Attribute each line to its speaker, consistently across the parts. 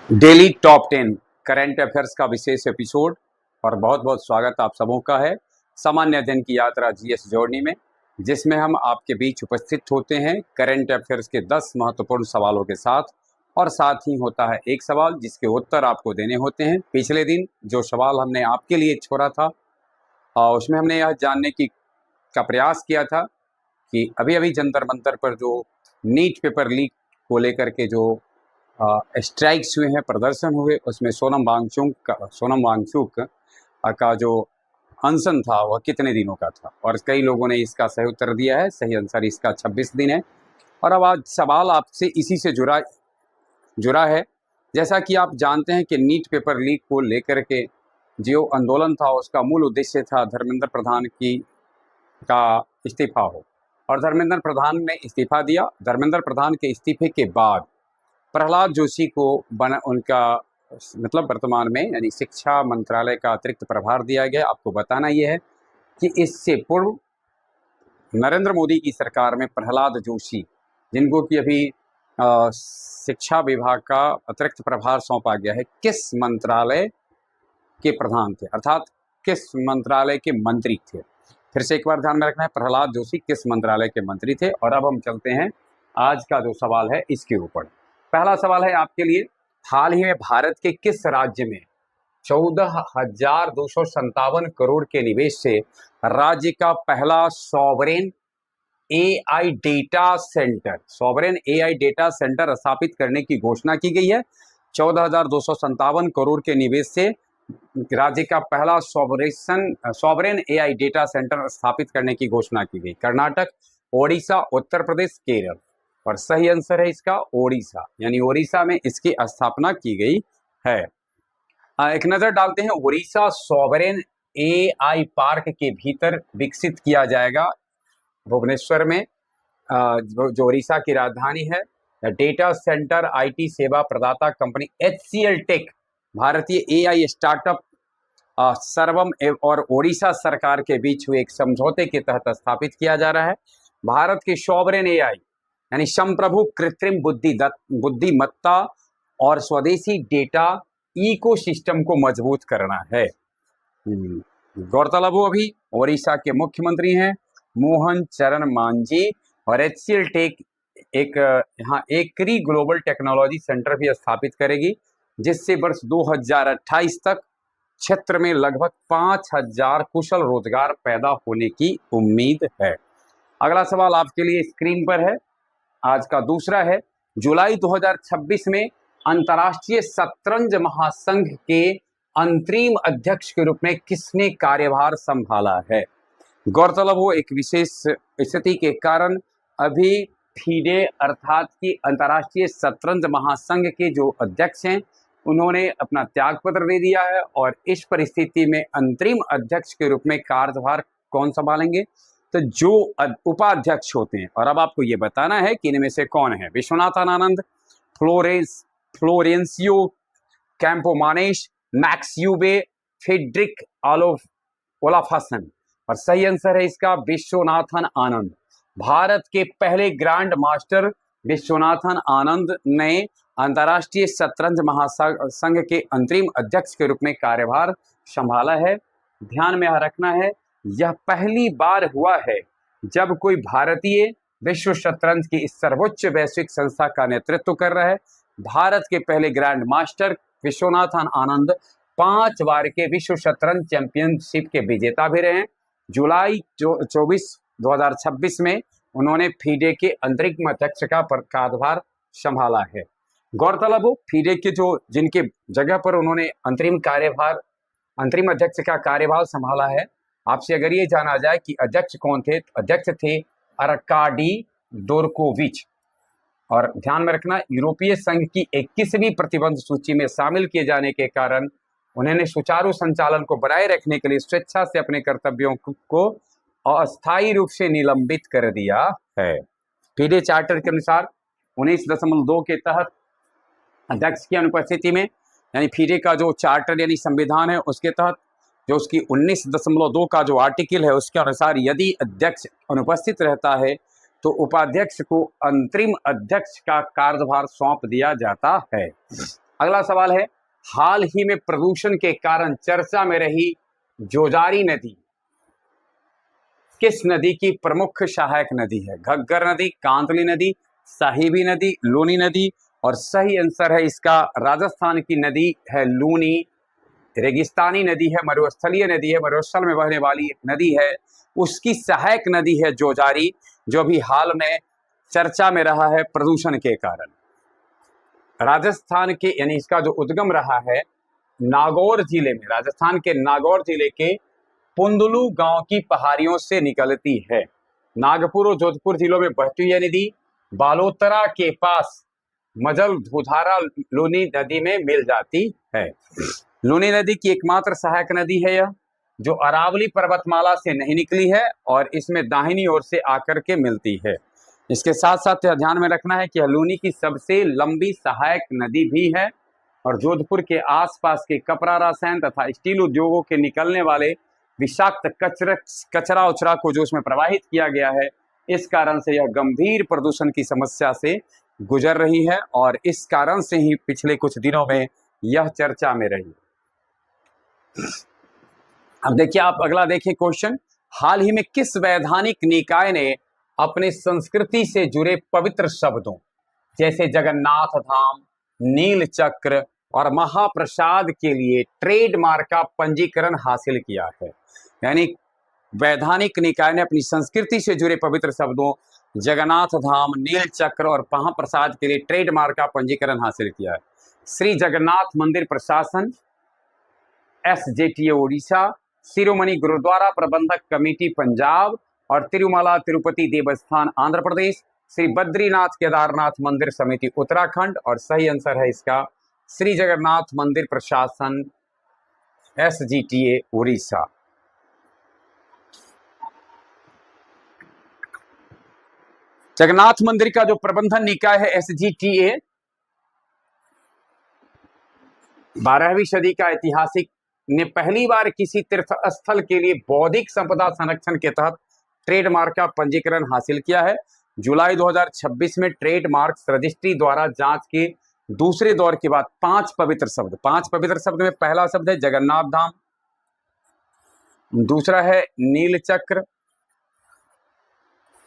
Speaker 1: Daily top 10 current affairs का विशेष episode और बहुत बहुत स्वागत आप सबों का है सामान्य अध्ययन की यात्रा जीएस जर्नी में, जिसमें हम आपके बीच उपस्थित होते हैं करंट अफेयर्स के 10 महत्वपूर्ण सवालों के साथ। और साथ ही होता है एक सवाल जिसके उत्तर आपको देने होते हैं। पिछले दिन जो सवाल हमने आपके लिए छोड़ा था उसमें हमने यह जानने की का प्रयास किया था कि अभी अभी जंतर मंतर पर जो नीट पेपर लीक को लेकर के जो स्ट्राइक्स हुए हैं, प्रदर्शन हुए, उसमें सोनम वांगचुक का जो अनशन था वह कितने दिनों का था, और कई लोगों ने इसका सही उत्तर दिया है। सही आंसर इसका 26 दिन है। और अब आज सवाल आपसे इसी से जुड़ा है। जैसा कि आप जानते हैं कि नीट पेपर लीक को लेकर के जो आंदोलन था उसका मूल उद्देश्य था धर्मेंद्र प्रधान का इस्तीफा हो, और धर्मेंद्र प्रधान ने इस्तीफा दिया। धर्मेंद्र प्रधान के इस्तीफे के बाद प्रहलाद जोशी को उनका मतलब वर्तमान में यानी शिक्षा मंत्रालय का अतिरिक्त प्रभार दिया गया। आपको बताना यह है कि इससे पूर्व नरेंद्र मोदी की सरकार में प्रहलाद जोशी, जिनको कि अभी शिक्षा विभाग का अतिरिक्त प्रभार सौंपा गया है, किस मंत्रालय के प्रधान थे, अर्थात किस मंत्रालय के मंत्री थे। फिर से एक बार ध्यान में रखना है, प्रहलाद जोशी किस मंत्रालय के मंत्री थे। और अब हम चलते हैं आज का जो सवाल है इसके ऊपर। पहला सवाल है आपके लिए, हाल ही में भारत के किस राज्य में 14,257 करोड़ के निवेश से राज्य का पहला सॉवरेन एआई डेटा सेंटर स्थापित करने की घोषणा की गई है। 14,257 करोड़ के निवेश से राज्य का पहला सॉवरेन एआई डेटा सेंटर स्थापित करने की घोषणा की गई। कर्नाटक, ओडिशा, उत्तर प्रदेश, केरल। और सही आंसर है इसका ओडिशा, यानी ओडिशा में इसकी स्थापना की गई है। एक नजर डालते हैं, ओडिशा सॉवरेन एआई पार्क के भीतर विकसित किया जाएगा भुवनेश्वर में, जो ओडिशा की राजधानी है। डेटा सेंटर आईटी सेवा प्रदाता कंपनी HCL टेक, भारतीय एआई स्टार्टअप सर्वम और ओडिशा सरकार के बीच हुए एक समझौते के तहत स्थापित किया जा रहा है। भारत की सॉवरेन एआई यानी संप्रभु कृत्रिम बुद्धिमत्ता और स्वदेशी डेटा इकोसिस्टम को मजबूत करना है। गौरतलब हो, अभी ओडिशा के मुख्यमंत्री हैं मोहन चरण मांझी, और HCL टेक एक यहाँ एकरी ग्लोबल टेक्नोलॉजी सेंटर भी स्थापित करेगी, जिससे वर्ष 2028 तक क्षेत्र में लगभग 5,000 कुशल रोजगार पैदा होने की उम्मीद है। अगला सवाल आपके लिए स्क्रीन पर है। आज का दूसरा है, जुलाई 2026 में अंतर्राष्ट्रीय शतरंज महासंघ के अंतरिम अध्यक्ष के रूप में किसने कार्यभार संभाला है। गौरतलब हो, एक विशेष स्थिति के कारण अभी फीडे अर्थात कि अंतर्राष्ट्रीय शतरंज महासंघ के जो अध्यक्ष हैं उन्होंने अपना त्यागपत्र दे दिया है, और इस परिस्थिति में अंतरिम अध्यक्ष के रूप में कार्यभार कौन संभालेंगे, तो जो उपाध्यक्ष होते हैं। और अब आपको ये बताना है कि इनमें से कौन है। Viswanathan Anand, फ्लोरेंसियो कैंपोमानेश, max यूबे, Friedrich ओलाफसन। और सही आंसर है इसका विश्वनाथन आनंद। भारत के पहले ग्रैंड मास्टर विश्वनाथन आनंद ने अंतर्राष्ट्रीय शतरंज महासंघ के अंतरिम अध्यक्ष के रूप में कार्यभार संभाला है। ध्यान में रखना है, यह पहली बार हुआ है जब कोई भारतीय विश्व शतरंज की इस सर्वोच्च वैश्विक संस्था का नेतृत्व कर रहा है। भारत के पहले ग्रैंड मास्टर विश्वनाथन आनंद 5 बार के विश्व शतरंज चैंपियनशिप के विजेता भी रहे हैं। जुलाई 24, 2026 में उन्होंने फीडे के अंतरिम अध्यक्ष का कार्यभार संभाला है। गौरतलब हो, फीडे के जिनके जगह पर उन्होंने अंतरिम अध्यक्ष का कार्यभार संभाला है, आपसे अगर ये जाना जाए कि अध्यक्ष कौन थे, तो अध्यक्ष थे अरकाडी डोरकोविच। और ध्यान में रखना, यूरोपीय संघ की 21वीं प्रतिबंध सूची में शामिल किए जाने के कारण उन्होंने सुचारू संचालन को बनाए रखने के लिए स्वेच्छा से अपने कर्तव्यों को अस्थायी रूप से निलंबित कर दिया है। फीडे चार्टर के अनुसार 19.2 के तहत अध्यक्ष की अनुपस्थिति में, यानी फीडे का जो चार्टर यानी संविधान है उसके तहत जो उसकी 19.2 का जो आर्टिकल है उसके अनुसार यदि अध्यक्ष अनुपस्थित रहता है तो उपाध्यक्ष को अंतरिम अध्यक्ष का कार्यभार सौंप दिया जाता है। अगला सवाल है, हाल ही में प्रदूषण के कारण चर्चा में रही जोजारी नदी किस नदी की प्रमुख सहायक नदी है? घग्गर नदी, कांतली नदी, साहिबी नदी, लूनी नदी। और सही आंसर है इसका राजस्थान की नदी है लूनी। रेगिस्तानी नदी है, मरुस्थलीय नदी है, मरुस्थल में बहने वाली एक नदी है, उसकी सहायक नदी है जोजारी, जो भी हाल में चर्चा में रहा है प्रदूषण के कारण। राजस्थान के यानी इसका जो उद्गम रहा है नागौर जिले में, राजस्थान के नागौर जिले के पुंदलू गांव की पहाड़ियों से निकलती है। नागपुर और जोधपुर जिलों में बहती यह नदी बालोतरा के पास मजल धुधारा लूनी नदी में मिल जाती है। लूनी नदी की एकमात्र सहायक नदी है यह, जो अरावली पर्वतमाला से नहीं निकली है और इसमें दाहिनी ओर से आकर के मिलती है। इसके साथ साथ यह ध्यान में रखना है कि यह लूनी की सबसे लंबी सहायक नदी भी है और जोधपुर के आसपास के कपड़ा रसायन तथा स्टील उद्योगों के निकलने वाले विषाक्त कचरा उचरा को जो उसमें प्रवाहित किया गया है, इस कारण से यह गंभीर प्रदूषण की समस्या से गुजर रही है और इस कारण से ही पिछले कुछ दिनों में यह चर्चा में रही। अब देखिए, आप अगला देखिए क्वेश्चन, हाल ही में किस वैधानिक निकाय ने अपने संस्कृति से जुड़े पवित्र शब्दों जैसे जगन्नाथ धाम, नील चक्र और महाप्रसाद के लिए ट्रेडमार्क का पंजीकरण हासिल किया है? यानी वैधानिक निकाय ने अपनी संस्कृति से जुड़े पवित्र शब्दों जगन्नाथ धाम, नील चक्र और महाप्रसाद के लिए ट्रेडमार्क का पंजीकरण हासिल किया है। श्री जगन्नाथ मंदिर प्रशासन SJTA उड़ीसा, शिरोमणि गुरुद्वारा प्रबंधक कमेटी पंजाब और तिरुमला तिरुपति देवस्थान आंध्र प्रदेश, श्री बद्रीनाथ केदारनाथ मंदिर समिति उत्तराखंड। और सही आंसर है इसका श्री जगन्नाथ मंदिर प्रशासन SJTA उड़ीसा। जगन्नाथ मंदिर का जो प्रबंधन निकाय है SJTA 12वीं सदी का ऐतिहासिक ने पहली बार किसी तीर्थ स्थल के लिए बौद्धिक संपदा संरक्षण के तहत ट्रेडमार्क का पंजीकरण हासिल किया है। जुलाई 2026 में ट्रेडमार्क रजिस्ट्री द्वारा जांच के दूसरे दौर के बाद 5 पवित्र शब्द में पहला शब्द है जगन्नाथ धाम, दूसरा है नील चक्र,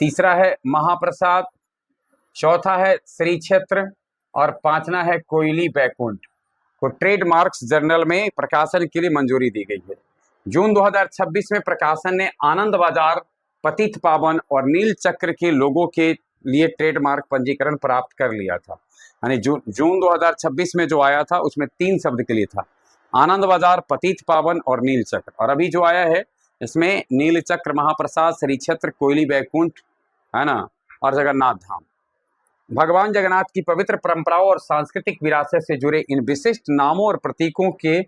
Speaker 1: तीसरा है महाप्रसाद, चौथा है श्री क्षेत्र और पांचवा है कोयली बैकुंठ को ट्रेडमार्क्स जर्नल में प्रकाशन के लिए मंजूरी दी गई है। जून 2026 में प्रकाशन ने आनंद बाजार, पतित पावन और नील चक्र के लोगों के लिए ट्रेडमार्क पंजीकरण प्राप्त कर लिया था। यानी जून 2026 में जो आया था उसमें 3 शब्द के लिए था, आनंद बाजार, पतित पावन और नील चक्र। और अभी जो आया है इसमें नील चक्र, महाप्रसाद, श्री क्षेत्र, कोयली बैकुंठ, है ना, और जगन्नाथ धाम। भगवान जगन्नाथ की पवित्र परंपराओं और सांस्कृतिक विरासत से जुड़े इन विशिष्ट नामों और प्रतीकों के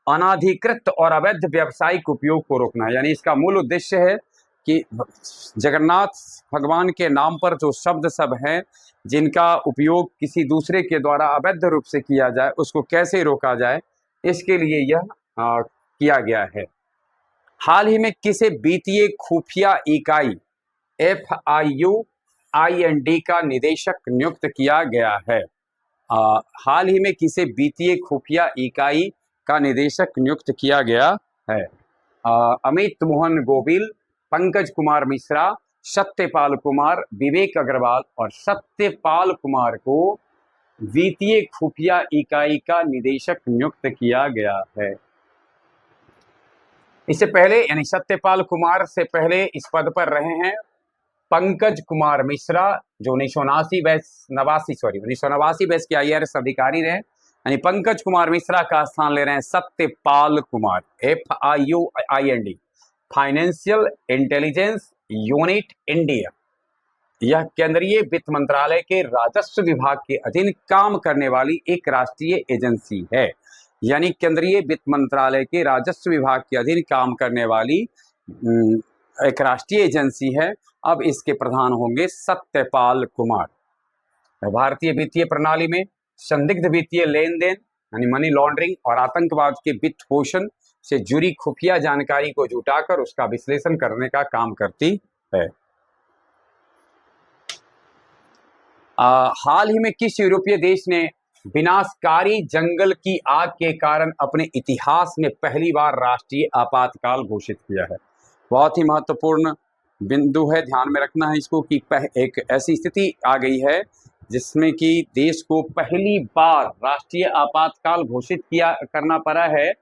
Speaker 1: अनाधिकृत और अवैध व्यावसायिक उपयोग को रोकना है। यानी इसका मूल उद्देश्य है कि जगन्नाथ भगवान के नाम पर जो शब्द सब हैं जिनका उपयोग किसी दूसरे के द्वारा अवैध रूप से किया जाए, उसको कैसे रोका जाए, इसके लिए यह किया गया है। हाल ही में किसे वित्तीय खुफिया इकाई FIUIND का निदेशक नियुक्त किया गया है? हाल ही में किसे वित्तीय खुफिया इकाई का निदेशक नियुक्त किया गया है? अमित मोहन गोविल, पंकज कुमार मिश्रा, सत्यपाल कुमार, विवेक अग्रवाल और सत्यपाल कुमार को वित्तीय खुफिया इकाई का निदेशक नियुक्त किया गया है। इससे पहले यानी सत्यपाल कुमार से पहले इस पद पर रहे हैं पंकज कुमार मिश्रा, जो 1989 बैच के IRS अधिकारी रहे। यानी पंकज कुमार मिश्रा का स्थान ले रहे हैं Satyapal Kumar, FIUIND, financial intelligence unit India. यह केंद्रीय वित्त मंत्रालय के राजस्व विभाग के अधीन काम करने वाली एक राष्ट्रीय एजेंसी है। यानी केंद्रीय वित्त मंत्रालय के राजस्व विभाग के अधीन काम करने वाली एक राष्ट्रीय एजेंसी है। अब इसके प्रधान होंगे सत्यपाल कुमार। भारतीय वित्तीय प्रणाली में संदिग्ध वित्तीय लेन देन यानी मनी लॉन्ड्रिंग और आतंकवाद के वित्त पोषण से जुड़ी खुफिया जानकारी को जुटाकर उसका विश्लेषण करने का काम करती है। हाल ही में किस यूरोपीय देश ने विनाशकारी जंगल की आग के कारण अपने इतिहास में पहली बार राष्ट्रीय आपातकाल घोषित किया है। बहुत ही महत्वपूर्ण बिंदु है, ध्यान में रखना है इसको कि एक ऐसी स्थिति आ गई है जिसमें कि देश को पहली बार राष्ट्रीय आपातकाल घोषित किया करना पड़ा है।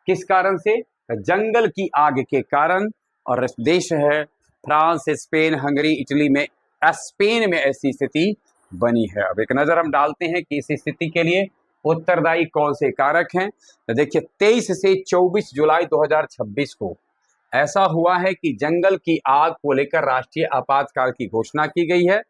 Speaker 1: किस कारण से? जंगल की आग के कारण। और देश है फ्रांस, स्पेन, हंगरी, इटली में, स्पेन में ऐसी स्थिति बनी है। अब एक नजर हम डालते हैं कि इस स्थिति के लिए उत्तरदायी कौन से कारक हैं। तो देखिए 23 से 24 जुलाई 2026 को ऐसा हुआ है कि जंगल की आग को लेकर राष्ट्रीय आपातकाल की घोषणा की गई है।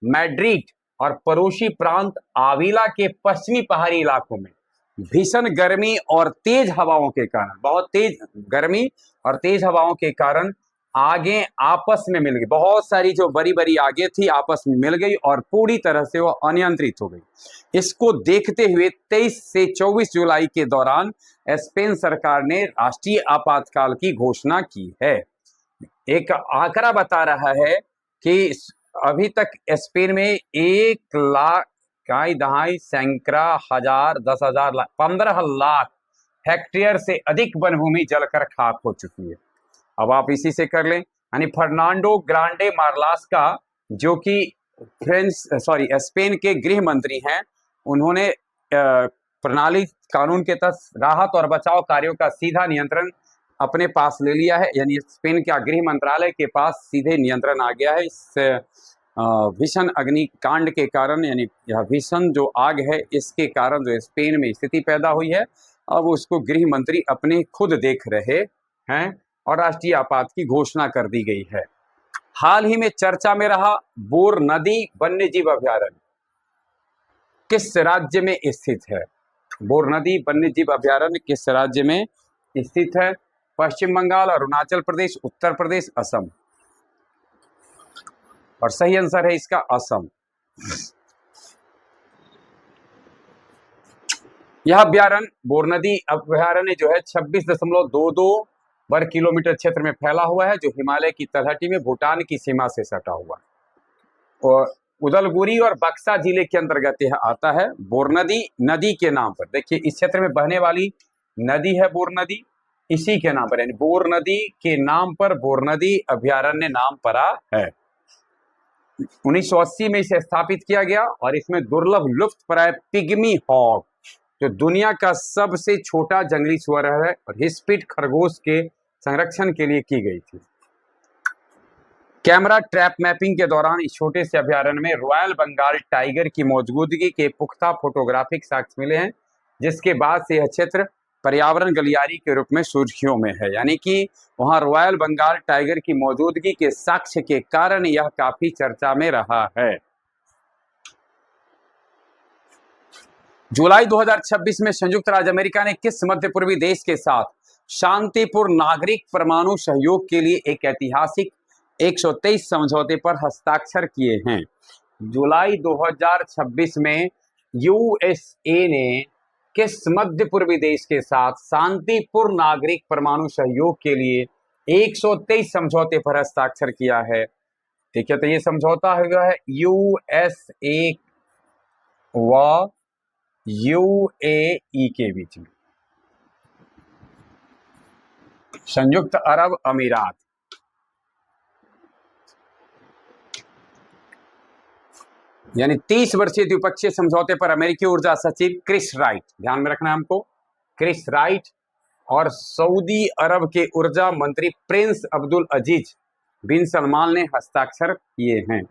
Speaker 1: मैड्रिड और पड़ोसी प्रांत आविला के पश्चिमी पहाड़ी इलाकों में भीषण गर्मी और तेज हवाओं के कारण, बहुत तेज गर्मी और तेज हवाओं के कारण आगे आपस में मिल गई। बहुत सारी जो बड़ी बड़ी आगे थी आपस में मिल गई और पूरी तरह से वो अनियंत्रित हो गई। इसको देखते हुए 23 से 24 जुलाई के दौरान स्पेन सरकार ने राष्ट्रीय आपातकाल की घोषणा की है। एक आंकड़ा बता रहा है कि अभी तक स्पेन में 1 लाख काई दहाई सैकड़ा हजार 10,000 लाख 15 लाख हेक्टेयर से अधिक वन भूमि जलकर खाक हो चुकी है। अब आप इसी से कर लें, यानी फर्नांडो ग्रांडे मार्लास्का जो कि स्पेन के गृह मंत्री हैं, उन्होंने प्रणाली कानून के तहत राहत और बचाव कार्यों का सीधा नियंत्रण अपने पास ले लिया है। यानी स्पेन के गृह मंत्रालय के पास सीधे नियंत्रण आ गया है इस भीषण अग्निकांड के कारण। यानी यह भीषण जो आग है इसके कारण जो स्पेन में स्थिति पैदा हुई है, अब उसको गृह मंत्री अपने खुद देख रहे हैं और राष्ट्रीय आपात की घोषणा कर दी गई है। हाल ही में चर्चा में रहा बोर नदी वन्यजीव अभयारण्य किस राज्य में स्थित है? बोर नदी वन्यजीव अभयारण्य किस राज्य में स्थित है? पश्चिम बंगाल, अरुणाचल प्रदेश, उत्तर प्रदेश, असम। और सही आंसर है इसका असम। यह अभयारण्य बोर नदी अभयारण्य जो है 26.22 वर्ग किलोमीटर क्षेत्र में फैला हुआ है, जो हिमालय की तलहटी में भूटान की सीमा से सटा हुआ है और उदलगुरी और बक्सा जिले के अंतर्गत यह आता है। बोर नदी के नाम पर, देखिए इस क्षेत्र में बहने वाली नदी है बोर नदी, इसी के नाम पर, यानी बोर नदी के नाम पर बोर नदी अभयारण्य नाम पड़ा है। 1980 में इसे स्थापित किया गया और इसमें दुर्लभ लुप्तप्राय पिग्मी हॉग जो दुनिया का सबसे छोटा जंगली सुअर है और हिस्पिड खरगोश के संरक्षण के लिए की गई थी। कैमरा ट्रैप मैपिंग के दौरान इस छोटे से अभयारण्य में रॉयल बंगाल टाइगर की मौजूदगी के पुख्ता फोटोग्राफिक साक्ष्य मिले हैं, जिसके बाद से यह क्षेत्र पर्यावरण गलियारी के रूप में सुर्खियों में है। यानी कि वहां रॉयल बंगाल टाइगर की मौजूदगी के साक्ष्य के कारण यह काफी चर्चा में रहा है। जुलाई 2026 में संयुक्त राज्य अमेरिका ने किस मध्य पूर्वी देश के साथ शांतिपूर्ण नागरिक परमाणु सहयोग के लिए एक ऐतिहासिक 123 समझौते पर हस्ताक्षर किए हैं? जुलाई 2026 में यूएसए ने किस मध्य पूर्वी देश के साथ शांतिपूर्ण नागरिक परमाणु सहयोग के लिए 123 समझौते पर हस्ताक्षर किया है? ठीक है, तो ये समझौता हुआ है यूएसए व यूएई के बीच में, संयुक्त अरब अमीरात। यानी 30 वर्षीय द्विपक्षीय समझौते पर अमेरिकी ऊर्जा सचिव क्रिस राइट, ध्यान में रखना है हमको, क्रिस राइट और सऊदी अरब के ऊर्जा मंत्री प्रिंस अब्दुल अजीज बिन सलमान ने हस्ताक्षर किए हैं।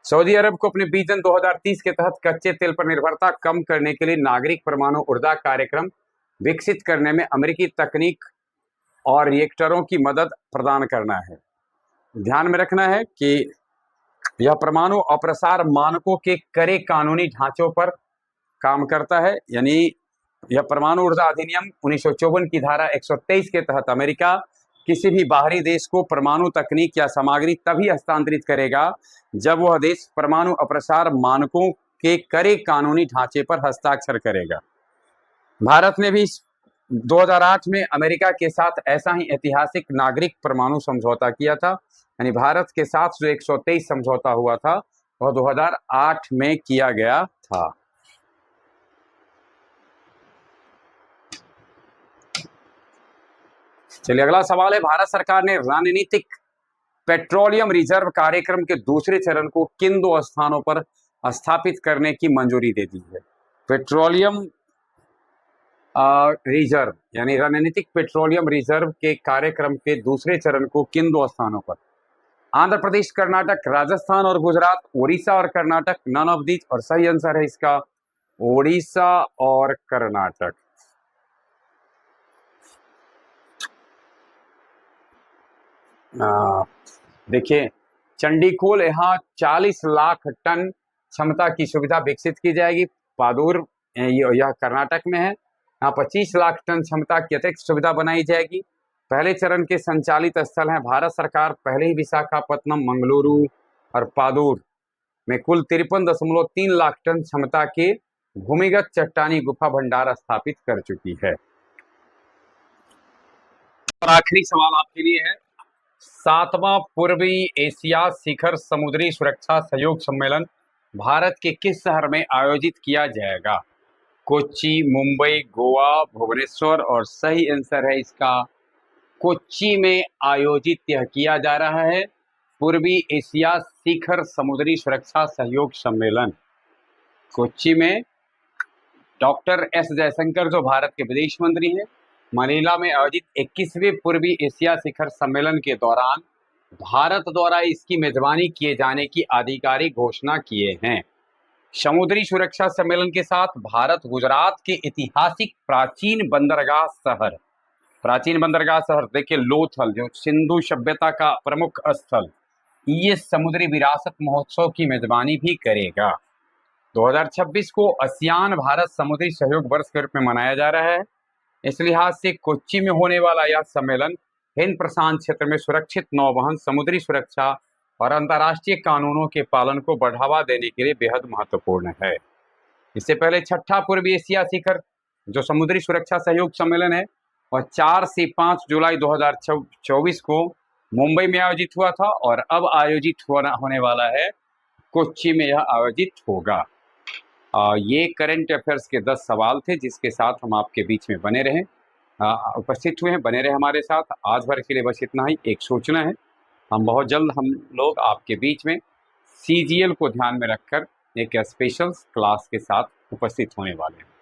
Speaker 1: सऊदी अरब को अपने विजन 2030 के तहत कच्चे तेल पर निर्भरता कम करने के लिए नागरिक परमाणु ऊर्जा कार्यक्रम विकसित करने में अमेरिकी तकनीक और रिएक्टरों की मदद प्रदान करना है। ध्यान में रखना है कि यह परमाणु अप्रसार मानकों के कड़े कानूनी ढांचों पर काम करता है। यानी यह परमाणु ऊर्जा अधिनियम 1954 की धारा 123 के तहत अमेरिका किसी भी बाहरी देश को परमाणु तकनीक या सामग्री तभी हस्तांतरित करेगा जब वह देश परमाणु अप्रसार मानकों के कड़े कानूनी ढांचे पर हस्ताक्षर करेगा। भारत ने भी 2008 में अमेरिका के साथ ऐसा ही ऐतिहासिक नागरिक परमाणु समझौता किया था। यानी भारत के साथ जो 123 समझौता हुआ था वह 2008 में किया गया था। चलिए अगला सवाल है, भारत सरकार ने रणनीतिक पेट्रोलियम रिजर्व कार्यक्रम के दूसरे चरण को किन 2 स्थानों पर स्थापित करने की मंजूरी दे दी है? पेट्रोलियम रिजर्व यानी रणनीतिक पेट्रोलियम रिजर्व के कार्यक्रम के दूसरे चरण को किन 2 स्थानों पर? आंध्र प्रदेश, कर्नाटक, राजस्थान और गुजरात, उड़ीसा और कर्नाटक, नन ऑफ दीज, और सही आंसर है इसका उड़ीसा और कर्नाटक। देखिए, चंडीखोल यहाँ 40 लाख टन क्षमता की सुविधा विकसित की जाएगी। पादूर यह कर्नाटक में है, यहाँ 25 लाख टन क्षमता की अतिरिक्त सुविधा बनाई जाएगी। पहले चरण के संचालित स्थल हैं भारत सरकार पहले ही विशाखापत्तनम, मंगलुरु और पादूर में कुल 53.3 लाख टन क्षमता के भूमिगत चट्टानी गुफा भंडार स्थापित कर चुकी है। और आखिरी सवाल आपके लिए है, 7वां पूर्वी एशिया शिखर समुद्री सुरक्षा सहयोग सम्मेलन भारत के किस शहर में आयोजित किया जाएगा? कोच्चि, मुंबई, गोवा, भुवनेश्वर, और सही आंसर है इसका कोच्चि में आयोजित यह किया जा रहा है पूर्वी एशिया शिखर समुद्री सुरक्षा सहयोग सम्मेलन। कोच्चि में डॉक्टर एस जयशंकर जो भारत के विदेश मंत्री हैं, मनीला में आयोजित 21वें पूर्वी एशिया शिखर सम्मेलन के दौरान भारत द्वारा इसकी मेजबानी किए जाने की आधिकारिक घोषणा किए हैं। समुद्री सुरक्षा सम्मेलन के साथ भारत गुजरात के ऐतिहासिक प्राचीन बंदरगाह शहर देखिए लोथल, जो सिंधु सभ्यता का प्रमुख स्थल, ये समुद्री विरासत महोत्सव की मेजबानी भी करेगा। 2026 को आसियान भारत समुद्री सहयोग वर्ष के रूप में मनाया जा रहा है। इस लिहाज से कोच्चि में होने वाला यह सम्मेलन हिंद प्रशांत क्षेत्र में सुरक्षित नौवहन, समुद्री सुरक्षा और अंतर्राष्ट्रीय कानूनों के पालन को बढ़ावा देने के लिए बेहद महत्वपूर्ण है। इससे पहले 6ठा पूर्वी एशिया शिखर जो समुद्री सुरक्षा सहयोग सम्मेलन है और 4 से 5 जुलाई 2024 को मुंबई में आयोजित हुआ था और अब आयोजित होने वाला है कोच्चि में, यह आयोजित होगा। ये करंट अफेयर्स के 10 सवाल थे जिसके साथ हम आपके बीच में बने रहें, उपस्थित हुए हैं, बने रहे हमारे साथ। आज भर के लिए बस इतना ही। एक सूचना है, हम बहुत जल्द हम लोग आपके बीच में CGL को ध्यान में रखकर एक स्पेशल क्लास के साथ उपस्थित होने वाले हैं।